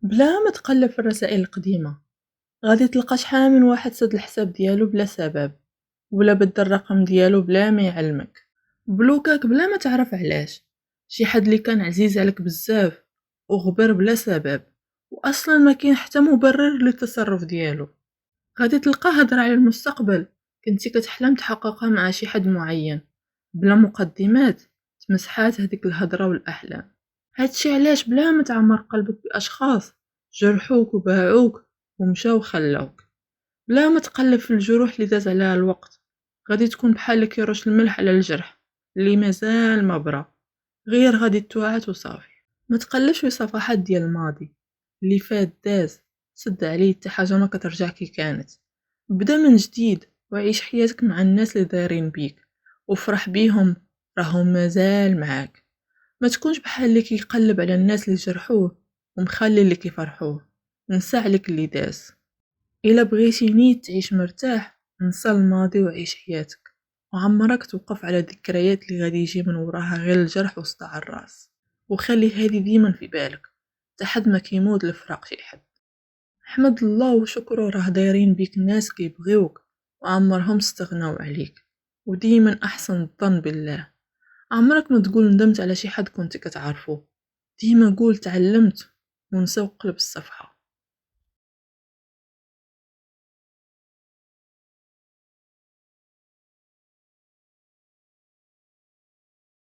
بلا ما تقلب في الرسائل القديمة، غادي تلقى شحال من واحد سد الحساب ديالو بلا سبب، ولا بدل الرقم ديالو بلا ما يعلمك، بلوكاك بلا ما تعرف علاش. شي حد اللي كان عزيز عليك بزاف وغبر بلا سبب، واصلا ما كاين حتى مبرر للتصرف ديالو. غادي تلقى هضره على المستقبل كنتي كتحلم تحققها مع شي حد معين، بلا مقدمات تمسحات هذيك الهضره والاحلام. هادشي علاش بلا ما تعمر قلبك باشخاص جرحوك وباعوك ومشاو خلاوك، بلا ما تقلب في الجروح اللي داز عليها الوقت، غادي تكون بحال كيرش الملح على الجرح اللي مازال ما برا، غير غادي توعات وصافي. ما تقلبش في صفحات ديال الماضي اللي فات داز، سد عليه حتى حاجه ما كترجع كي كانت. بدا من جديد وعيش حياتك مع الناس اللي دايرين بيك، وفرح بيهم راهم مازال معاك. ما تكونش بحال اللي كيقلب على الناس اللي جرحوه ومخلي اللي كيفرحوه. نسى عليك اللي داز. الا بغيتي نيت تعيش مرتاح، نسى الماضي وعيش حياتك، وعمرك توقف على ذكريات اللي غادي يجي من وراها غير الجرح وصداع الراس. وخلي هذه ديما في بالك، تحد ما كيموت لفراق شي حد. حمد الله وشكره راه دايرين بيك ناس كيبغيوك وعمرهم استغناو عليك. وديما احسن الظن بالله. عمرك ما تقول ندمت على شي حد كنت كتعرفه، ديما قول تعلمت ونسى وقلب الصفحة.